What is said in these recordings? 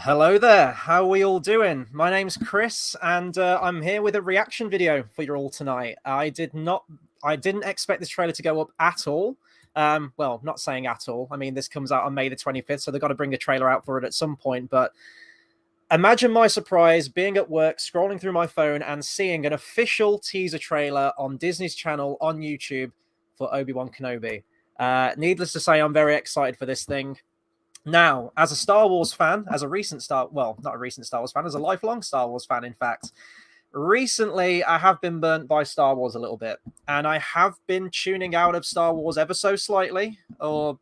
Hello there, how are we all doing? My name's Chris, and I'm here with a reaction video for you all tonight. I didn't expect this trailer to go up at all. Well, not saying at all. I mean, this comes out on May the 25th, so they've got to bring a trailer out for it at some point. But imagine my surprise being at work, scrolling through my phone, and seeing an official teaser trailer on Disney's channel on YouTube for Obi-Wan Kenobi. Needless to say, I'm very excited for this thing. Now, as a Star Wars fan, as a recent not a recent Star Wars fan, as a lifelong Star Wars fan, in fact, recently I have been burnt by Star Wars a little bit, and I have been tuning out of Star Wars ever so slightly, or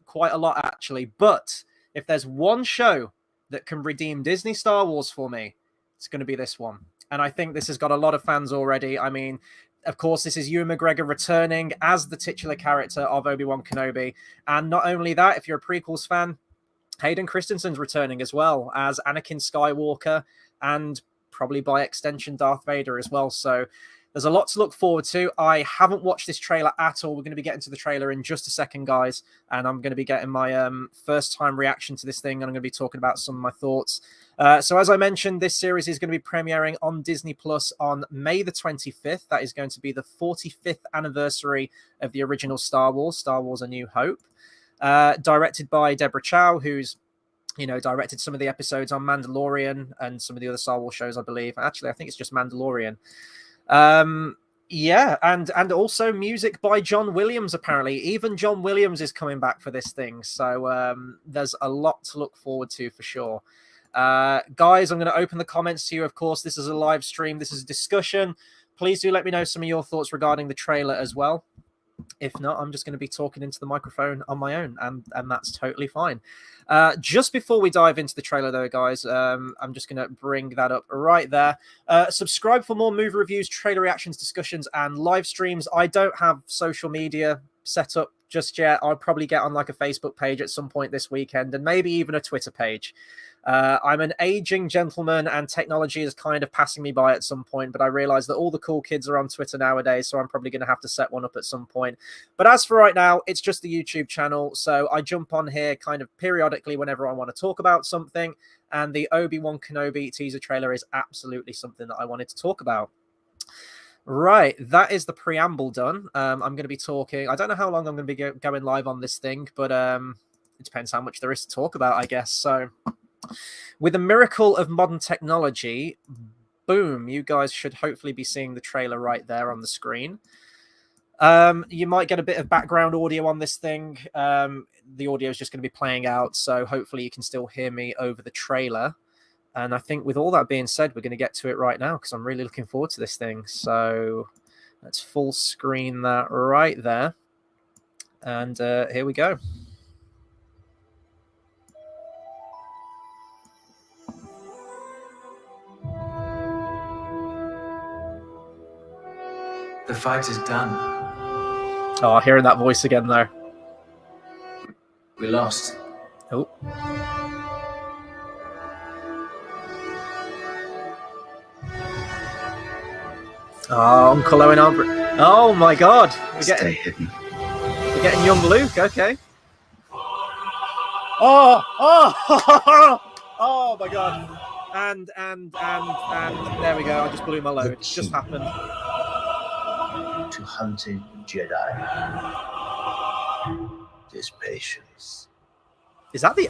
quite a lot actually. But if there's one show that can redeem Disney Star Wars for me, it's going to be this one. And I think this has got a lot of fans already. I mean, of course, this is Ewan McGregor returning as the titular character of Obi-Wan Kenobi. And not only that, if you're a prequels fan, Hayden Christensen's returning as well as Anakin Skywalker and probably by extension Darth Vader as well. So there's a lot to look forward to. I haven't watched this trailer at all. We're going to be getting to the trailer in just a second, guys. And I'm going to be getting my first time reaction to this thing. And I'm going to be talking about some of my thoughts. So as I mentioned, this series is going to be premiering on Disney Plus on May the 25th. That is going to be the 45th anniversary of the original Star Wars A New Hope. Directed by Deborah Chow, who's directed some of the episodes on Mandalorian and some of the other Star Wars shows, I believe. Actually, I think it's just Mandalorian. Yeah, and also music by John Williams, apparently. Even John Williams is coming back for this thing. So there's a lot to look forward to for sure. Guys, I'm going to open the comments to you. Of course, this is a live stream. This is a discussion. Please do let me know some of your thoughts regarding the trailer as well. If not, I'm just going to be talking into the microphone on my own, and that's totally fine. Just before we dive into the trailer, though, guys, I'm just going to bring that up right there. Subscribe for more movie reviews, trailer reactions, discussions, and live streams. I don't have social media set up just yet. I'll probably get on like a Facebook page at some point this weekend, and maybe even a Twitter page. I'm an aging gentleman, and technology is kind of passing me by at some point, but I realize that all the cool kids are on Twitter nowadays, so I'm probably going to have to set one up at some point. But as for right now, it's just the YouTube channel, so I jump on here kind of periodically whenever I want to talk about something, and the Obi-Wan Kenobi teaser trailer is absolutely something that I wanted to talk about. Right, that is the preamble done. I'm going to be talking. I don't know how long I'm going to be going live on this thing, but it depends how much there is to talk about, I guess. So with a miracle of modern technology, boom, you guys should hopefully be seeing the trailer right there on the screen. You might get a bit of background audio on this thing. The audio is just going to be playing out, so hopefully you can still hear me over the trailer. And I think with all that being said, we're going to get to it right now because I'm really looking forward to this thing. So let's full screen that right there. And here we go. The fight is done. Oh, hearing that voice again, though. We lost. Oh. Oh, Uncle Owen Albert. Oh my God. Stay hidden. We're getting young Luke, okay. Oh my God. And there we go. I just blew my load. It just happened. To hunting Jedi is patience. Is that the...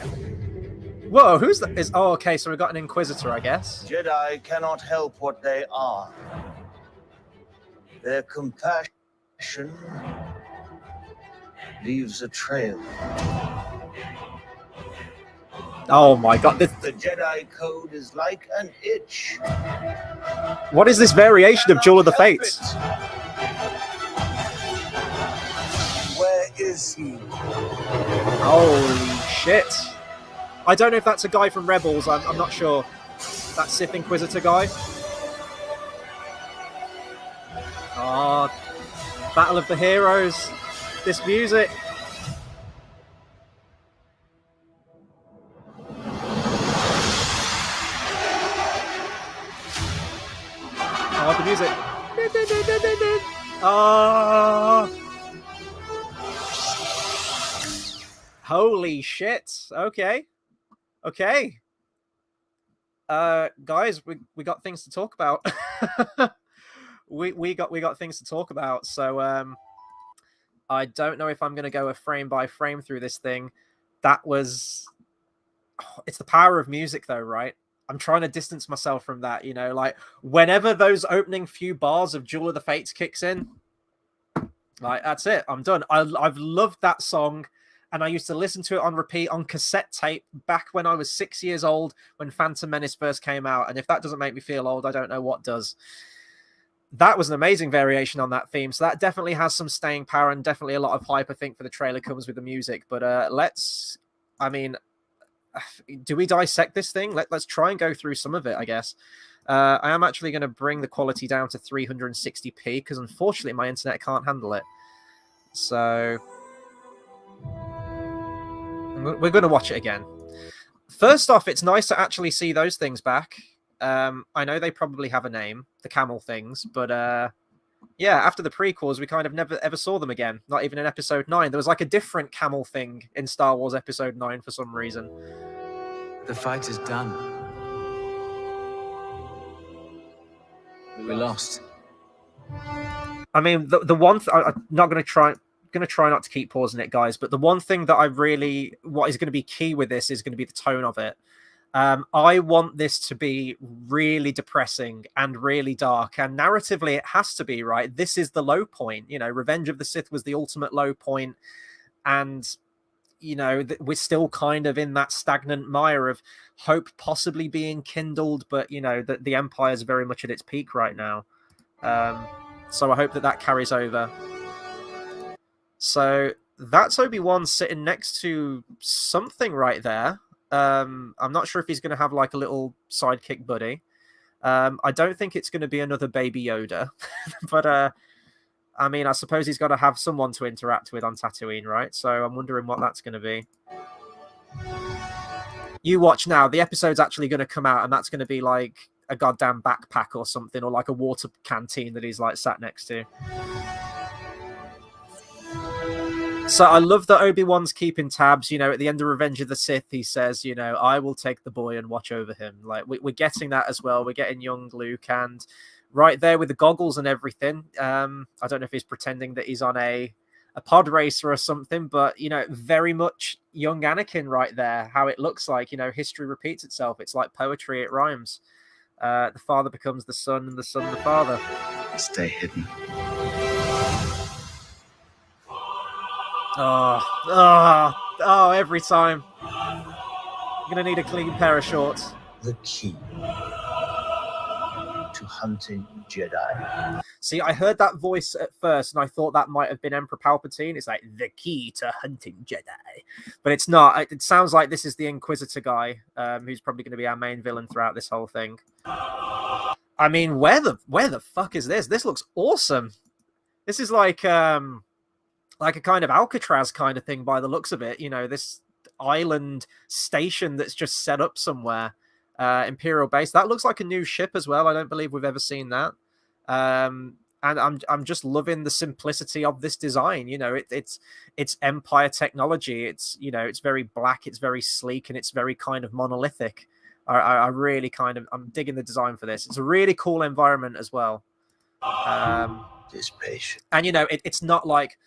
Whoa, who's that? Oh, okay, so we've got an Inquisitor, I guess. Jedi cannot help what they are. Their compassion leaves a trail. Oh my God. The Jedi code is like an itch. What is this variation of Duel of the Fates? Where is he? Holy shit. I don't know if that's a guy from Rebels. I'm not sure. That Sith Inquisitor guy. Oh, Battle of the Heroes. This music. Oh, the music. Oh. Holy shit. Okay. Okay. guys, we got things to talk about. we got things to talk about. So I don't know if I'm going to go a frame by frame through this thing. That was, it's the power of music, though, right? I'm trying to distance myself from that. You know, like whenever those opening few bars of Duel of the Fates kicks in, like that's it. I'm done. I've loved that song. And I used to listen to it on repeat on cassette tape back when I was 6 years old, when Phantom Menace first came out. And if that doesn't make me feel old, I don't know what does. That was an amazing variation on that theme. So that definitely has some staying power and definitely a lot of hype, I think, for the trailer comes with the music. But do we dissect this thing? Let's try and go through some of it, I guess. I am actually going to bring the quality down to 360p because unfortunately my internet can't handle it. So we're going to watch it again. First off, it's nice to actually see those things back. I know they probably have a name, the camel things, but yeah, after the prequels, we kind of never ever saw them again. Not even in Episode 9. There was like a different camel thing in Star Wars Episode 9 for some reason. The fight is done. We lost. I mean, the one I'm not going to try not to keep pausing it, guys. But the one thing that what is going to be key with this is going to be the tone of it. I want this to be really depressing and really dark, and narratively it has to be, right? This is the low point. You know, Revenge of the Sith was the ultimate low point, and you know we're still kind of in that stagnant mire of hope possibly being kindled, but you know the Empire is very much at its peak right now. So I hope that carries over. So that's Obi-Wan sitting next to something right there. I'm not sure if he's going to have like a little sidekick buddy. I don't think it's going to be another Baby Yoda, but I mean, I suppose he's got to have someone to interact with on Tatooine, right? So I'm wondering what that's going to be. You watch now. The episode's actually going to come out, and that's going to be like a goddamn backpack or something, or like a water canteen that he's like sat next to. So I love that Obi-Wan's keeping tabs. You know, at the end of Revenge of the Sith, he says, you know, I will take the boy and watch over him. Like, we're getting that as well. We're getting young Luke, and right there with the goggles and everything. I don't know if he's pretending that he's on a pod racer or something, but, you know, very much young Anakin right there. How it looks like, you know, history repeats itself. It's like poetry. It rhymes. The father becomes the son and the son the father. Stay hidden. Oh, every time. You're going to need a clean pair of shorts. The key to hunting Jedi. See, I heard that voice at first, and I thought that might have been Emperor Palpatine. It's like, the key to hunting Jedi. But it's not. It sounds like this is the Inquisitor guy, who's probably going to be our main villain throughout this whole thing. I mean, where the fuck is this? This looks awesome. This is like a kind of Alcatraz kind of thing by the looks of it. You know, this island station that's just set up somewhere. Imperial base. That looks like a new ship as well. I don't believe we've ever seen that. And I'm just loving the simplicity of this design. You know, it's Empire technology. It's, you know, it's very black, it's very sleek, and it's very kind of monolithic. I really I'm digging the design for this. It's a really cool environment as well. This patient. And, you know, it's not like,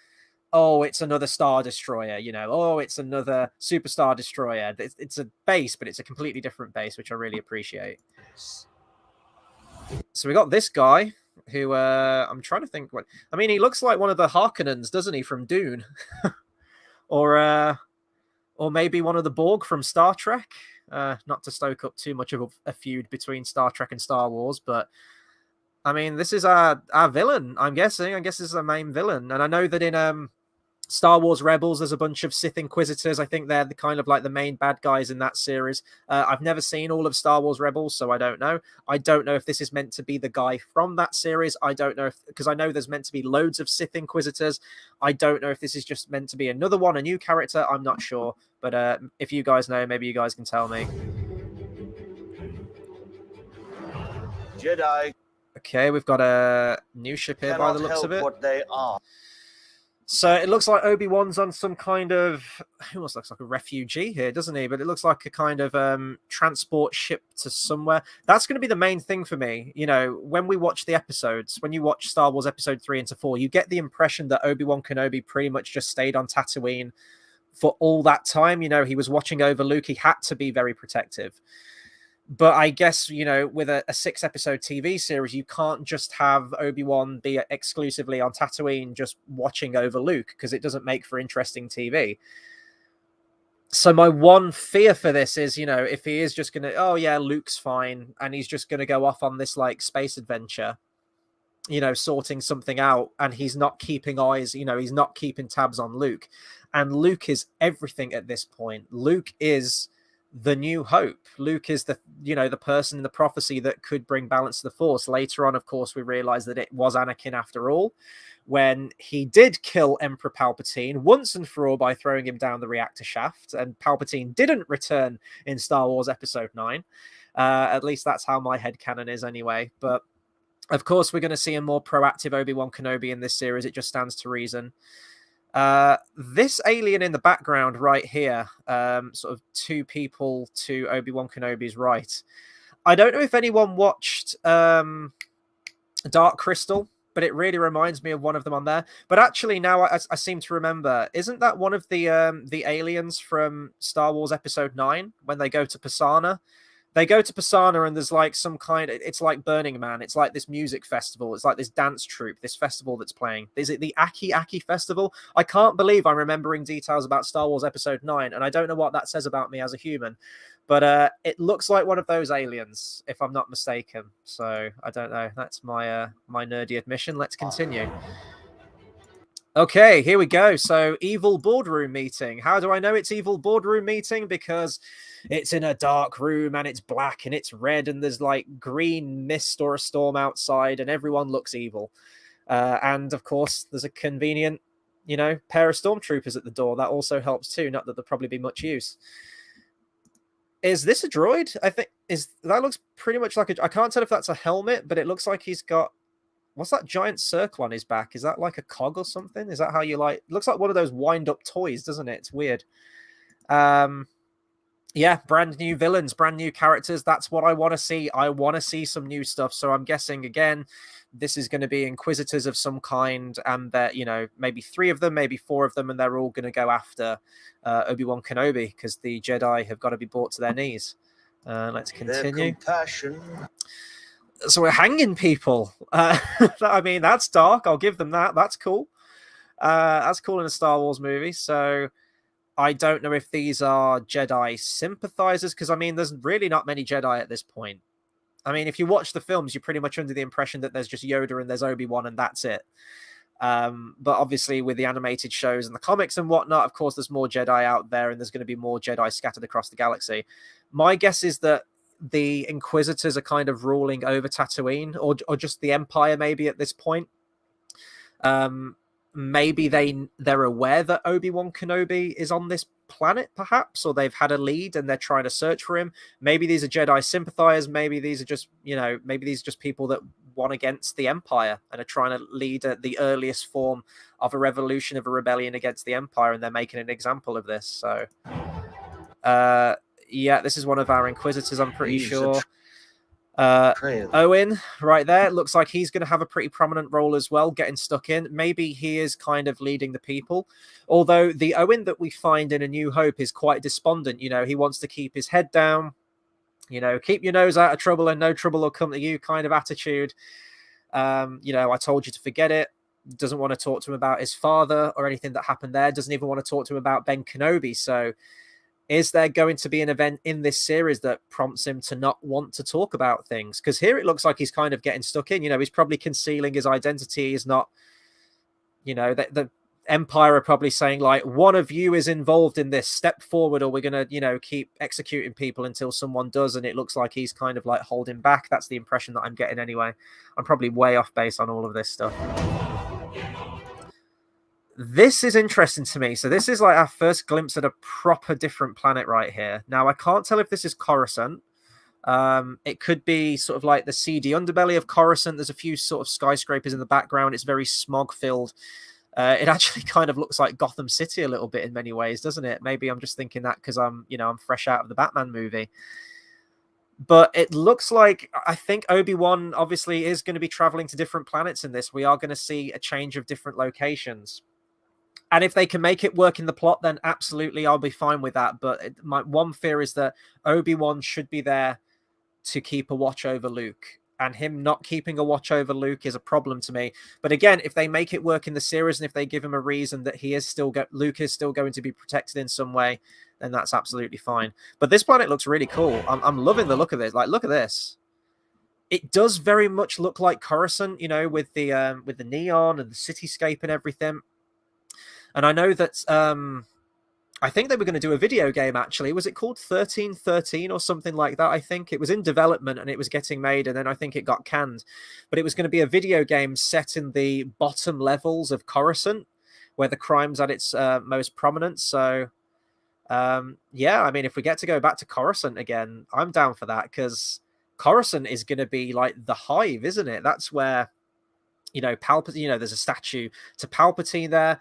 oh, it's another Star Destroyer, you know, oh, it's another Super Star Destroyer. It's a base, but it's a completely different base, which I really appreciate. So we got this guy who, I'm trying to think what, I mean, he looks like one of the Harkonnens, doesn't he, from Dune? Or maybe one of the Borg from Star Trek. Not to stoke up too much of a feud between Star Trek and Star Wars, but I mean, this is our villain, I'm guessing. I guess this is our main villain. And I know that in Star Wars Rebels, there's a bunch of Sith Inquisitors. I think they're the kind of like the main bad guys in that series. I've never seen all of Star Wars Rebels, so I don't know. I don't know if this is meant to be the guy from that series. I don't know because I know there's meant to be loads of Sith Inquisitors. I don't know if this is just meant to be another one, a new character. I'm not sure. But if you guys know, maybe you guys can tell me. Jedi. Okay, we've got a new ship here by the looks help of it. What they are. So it looks like Obi-Wan's on some kind of, he almost looks like a refugee here, doesn't he? But it looks like a kind of transport ship to somewhere. That's going to be the main thing for me. You know, when we watch the episodes, when you watch Star Wars Episode 3 into 4, you get the impression that Obi-Wan Kenobi pretty much just stayed on Tatooine for all that time. You know, he was watching over Luke. He had to be very protective. But I guess, you know, with a 6-episode TV series, you can't just have Obi-Wan be exclusively on Tatooine just watching over Luke, because it doesn't make for interesting TV. So my one fear for this is, you know, if he is just going to, oh yeah, Luke's fine, and he's just going to go off on this like space adventure, you know, sorting something out, and he's not keeping eyes, you know, he's not keeping tabs on Luke. And Luke is everything at this point. Luke is the new hope. Luke is the, you know, the person in the prophecy that could bring balance to the Force. Later on, of course, we realize that it was Anakin after all, when he did kill Emperor Palpatine once and for all by throwing him down the reactor shaft, and Palpatine didn't return in Star Wars Episode 9. At least that's how my headcanon is anyway. But of course, we're going to see a more proactive Obi-Wan Kenobi in this series. It just stands to reason. This alien in the background right here, sort of 2 people to Obi-Wan Kenobi's right. I don't know if anyone watched Dark Crystal, but it really reminds me of one of them on there. But actually, now I seem to remember, isn't that one of the aliens from Star Wars Episode 9 when they go to Pisana? They go to Pisana and there's like some kind of, it's like Burning Man. It's like this music festival. It's like this dance troupe, this festival that's playing. Is it the Aki Festival? I can't believe I'm remembering details about Star Wars Episode 9, and I don't know what that says about me as a human. But it looks like one of those aliens, if I'm not mistaken. So I don't know. That's my my nerdy admission. Let's continue. Okay, here we go. So, evil boardroom meeting. How do I know it's evil boardroom meeting? Because it's in a dark room and it's black and it's red and there's like green mist or a storm outside and everyone looks evil. And of course, there's a convenient, you know, pair of stormtroopers at the door. That also helps too. Not that there'll probably be much use. Is this a droid? I think that looks pretty much like a. I can't tell if that's a helmet, but it looks like he's got. What's that giant circle on his back? Is that like a cog or something? Is that how you like? It looks like one of those wind-up toys, doesn't it? It's weird. Yeah, brand new villains, brand new characters. That's what I want to see. I want to see some new stuff. So I'm guessing again, this is going to be Inquisitors of some kind, and that, you know, maybe 3 of them, maybe 4 of them, and they're all going to go after Obi-Wan Kenobi because the Jedi have got to be brought to their knees. Let's continue. So we're hanging people. I mean, that's dark. I'll give them that. That's cool. That's cool in a Star Wars movie. So I don't know if these are Jedi sympathizers, because I mean, there's really not many Jedi at this point. I mean, if you watch the films, you're pretty much under the impression that there's just Yoda and there's Obi-Wan and that's it. But obviously with the animated shows and the comics and whatnot, of course, there's more Jedi out there and there's going to be more Jedi scattered across the galaxy. My guess is that the Inquisitors are kind of ruling over Tatooine, or just the Empire maybe at this point. Maybe they're aware that Obi-Wan Kenobi is on this planet, perhaps, or they've had a lead and they're trying to search for him. Maybe these are Jedi sympathizers. Maybe these are just, you know, maybe these are just people that won against the Empire and are trying to lead the earliest form of a revolution, of a rebellion against the Empire, and they're making an example of this. So, yeah, this is one of our Inquisitors, I'm pretty sure. Owen, right there, looks like he's going to have a pretty prominent role as well, getting stuck in. Maybe he is kind of leading the people. Although the Owen that we find in A New Hope is quite despondent. You know, he wants to keep his head down, you know, keep your nose out of trouble and no trouble will come to you kind of attitude. You know, I told you to forget it. Doesn't want to talk to him about his father or anything that happened there. Doesn't even want to talk to him about Ben Kenobi. So is there going to be an event in this series that prompts him to not want to talk about things? Because here it looks like he's kind of getting stuck in. You know, he's probably concealing his identity. He's not, you know, the Empire are probably saying, like, one of you is involved in this, step forward, or we're going to, you know, keep executing people until someone does. And it looks like he's kind of like holding back. That's the impression that I'm getting anyway. I'm probably way off base on all of this stuff. This is interesting to me. So this is like our first glimpse at a proper different planet right here. Now, I can't tell if this is Coruscant. It could be sort of like the seedy underbelly of Coruscant. There's a few sort of skyscrapers in the background. It's very smog-filled. It actually kind of looks like Gotham City a little bit in many ways, doesn't it? Maybe I'm just thinking that because I'm fresh out of the Batman movie. But it looks like, I think Obi-Wan obviously is going to be traveling to different planets in this. We are going to see a change of different locations. And if they can make it work in the plot, then absolutely, I'll be fine with that. But my one fear is that Obi-Wan should be there to keep a watch over Luke. And him not keeping a watch over Luke is a problem to me. But again, if they make it work in the series and if they give him a reason that Luke is still going to be protected in some way, then that's absolutely fine. But this planet looks really cool. I'm loving the look of this. Like, look at this. It does very much look like Coruscant, with the neon and the cityscape and everything. And I know that I think they were going to do a video game, actually. Was it called 1313 or something like that? I think it was in development and it was getting made, and then I think it got canned. But it was going to be a video game set in the bottom levels of Coruscant, where the crime's at its most prominent. So, yeah, I mean, if we get to go back to Coruscant again, I'm down for that, because Coruscant is going to be like the hive, isn't it? That's where, Palpatine, there's a statue to Palpatine there.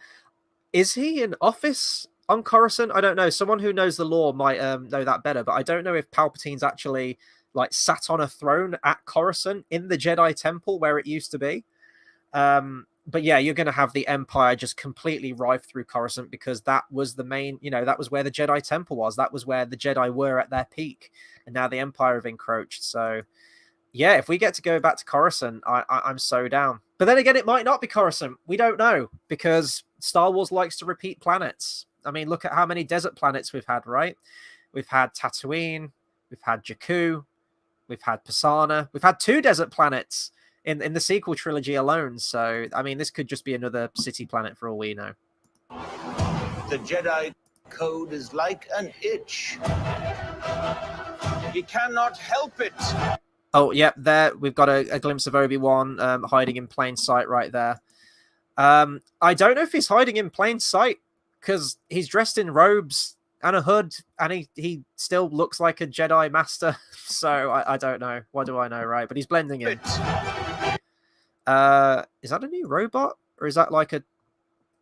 Is he in office on Coruscant? I don't know. Someone who knows the lore might know that better, but I don't know if Palpatine's actually like sat on a throne at Coruscant in the Jedi Temple where it used to be. But yeah, you're going to have the Empire just completely rife through Coruscant, because that was the main, that was where the Jedi Temple was. That was where the Jedi were at their peak, and now the Empire have encroached. So yeah, if we get to go back to Coruscant, I'm so down. But then again, it might not be Coruscant. We don't know, because Star Wars likes to repeat planets. I mean, look at how many desert planets we've had, right? We've had Tatooine, we've had Jakku, we've had Pisana, we've had 2 desert planets in the sequel trilogy alone. So, I mean, this could just be another city planet for all we know. The Jedi code is like an itch. He cannot help it. Oh, yeah, there we've got a glimpse of Obi-Wan hiding in plain sight right there. I don't know if he's hiding in plain sight, because he's dressed in robes and a hood, and he still looks like a Jedi Master. So I don't know. What do I know, right? But he's blending in. Is that a new robot? Or is that like a...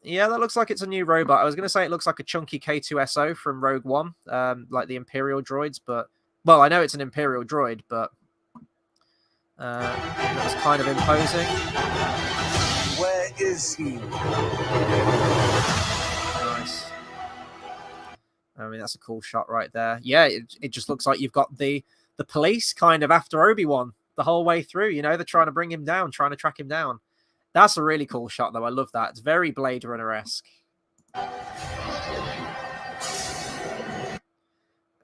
Yeah, that looks like it's a new robot. I was going to say it looks like a chunky K2SO from Rogue One, like the Imperial droids. But, well, I know it's an Imperial droid, but that was kind of imposing. Where is he? Nice. I mean, that's a cool shot right there. Yeah, it just looks like you've got the police kind of after Obi-Wan the whole way through. They're trying to bring him down, trying to track him down. That's a really cool shot, though. I love that. It's very Blade Runner-esque.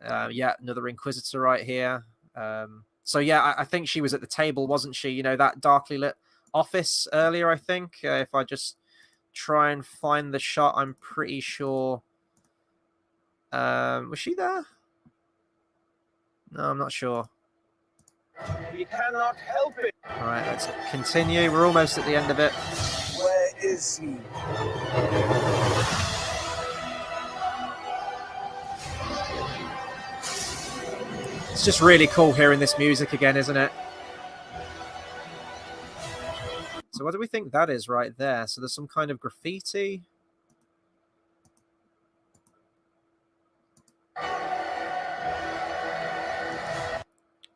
Yeah, another Inquisitor right here. So, yeah, I think she was at the table, wasn't she? That darkly lit office earlier, I think. If I just try and find the shot, I'm pretty sure. Was she there? No, I'm not sure. He cannot help it. All right, let's continue. We're almost at the end of it. Where is he? It's just really cool hearing this music again, isn't it? So what do we think that is right there? So there's some kind of graffiti.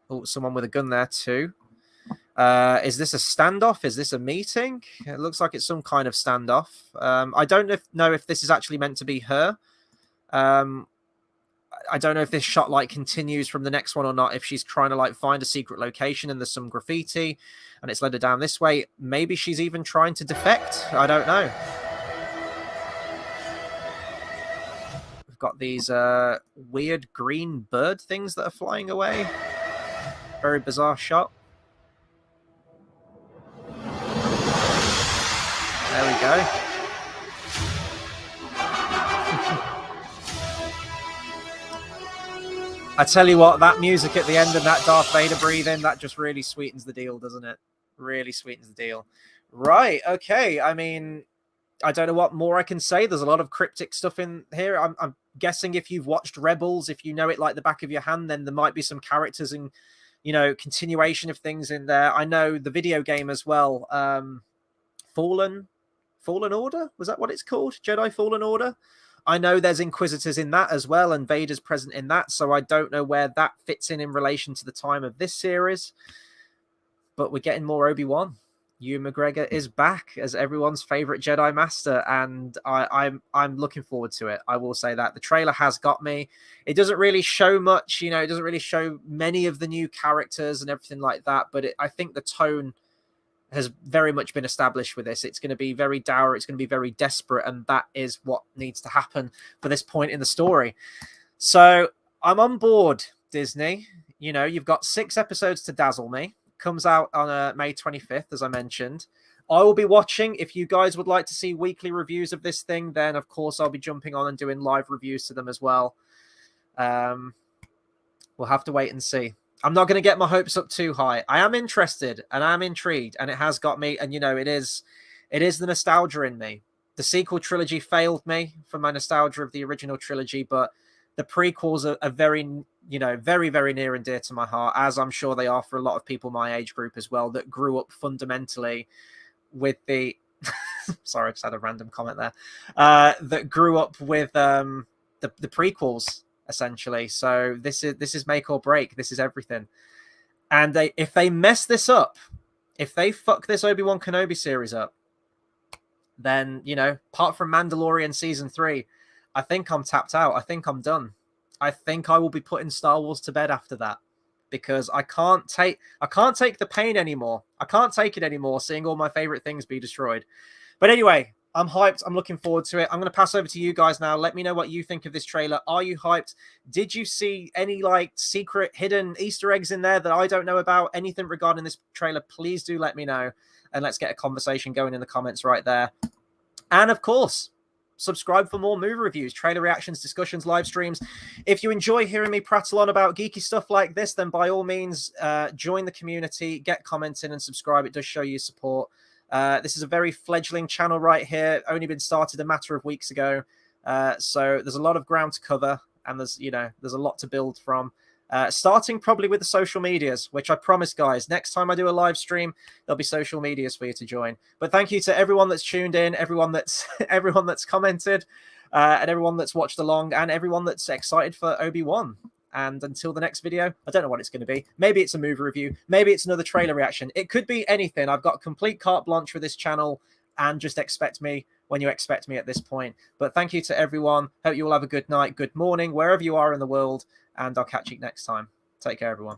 Oh, someone with a gun there too. Is this a standoff? Is this a meeting? It looks like it's some kind of standoff. I don't know if this is actually meant to be her. I don't know if this shot continues from the next one or not. If she's trying to find a secret location and there's some graffiti and it's led her down this way. Maybe she's even trying to defect. I don't know. We've got these weird green bird things that are flying away. Very bizarre shot. There we go. I tell you what, that music at the end and that Darth Vader breathing, that just really sweetens the deal, doesn't it? Really sweetens the deal. Right, okay. I mean, I don't know what more I can say. There's a lot of cryptic stuff in here. I'm guessing if you've watched Rebels, if you know it like the back of your hand, then there might be some characters and, continuation of things in there. I know the video game as well. Fallen Fallen Order? Was that what it's called? Jedi Fallen Order? I know there's Inquisitors in that as well, and Vader's present in that, so I don't know where that fits in relation to the time of this series. But we're getting more Obi-Wan. Ewan McGregor is back as everyone's favorite Jedi Master, and I'm looking forward to it. I will say that the trailer has got me. It doesn't really show much, you know. It doesn't really show many of the new characters and everything like that. But I think the tone has very much been established with this. It's going to be very dour. It's going to be very desperate, and that is what needs to happen for this point in the story. So I'm on board, Disney. You know, you've got 6 episodes to dazzle me. Comes out on May 25th, as I mentioned. I will be watching. If you guys would like to see weekly reviews of this thing, then of course I'll be jumping on and doing live reviews to them as well. We'll have to wait and see. I'm not going to get my hopes up too high. I am interested and I'm intrigued, and it has got me. And you know, it is the nostalgia in me. The sequel trilogy failed me for my nostalgia of the original trilogy, but the prequels are very, you know, very, very near and dear to my heart, as I'm sure they are for a lot of people my age group as well, that grew up fundamentally with the sorry, I just had a random comment there, that grew up with the prequels essentially. So this is make or break. This is everything. And if they mess this up, if they fuck this Obi-Wan Kenobi series up, then, you know, apart from Mandalorian season 3, I think I'm tapped out. I think I'm done. I think I will be putting Star Wars to bed after that, because I can't take the pain anymore. I can't take it anymore, seeing all my favorite things be destroyed. But anyway, I'm hyped. I'm looking forward to it. I'm going to pass over to you guys now. Let me know what you think of this trailer. Are you hyped? Did you see any like secret hidden Easter eggs in there that I don't know about? Anything regarding this trailer, please do let me know. And let's get a conversation going in the comments right there. And of course, subscribe for more movie reviews, trailer reactions, discussions, live streams. If you enjoy hearing me prattle on about geeky stuff like this, then by all means, join the community, get commenting and subscribe. It does show you support. This is a very fledgling channel right here, only been started a matter of weeks ago. So there's a lot of ground to cover, and there's a lot to build from. Starting probably with the social medias, which I promise, guys, next time I do a live stream, there'll be social medias for you to join. But thank you to everyone that's tuned in, everyone that's commented, and everyone that's watched along, and everyone that's excited for Obi-Wan. And until the next video, I don't know what it's going to be. Maybe it's a movie review. Maybe it's another trailer reaction. It could be anything. I've got complete carte blanche for this channel, and just expect me when you expect me at this point. But thank you to everyone. Hope you all have a good night, good morning, wherever you are in the world. And I'll catch you next time. Take care, everyone.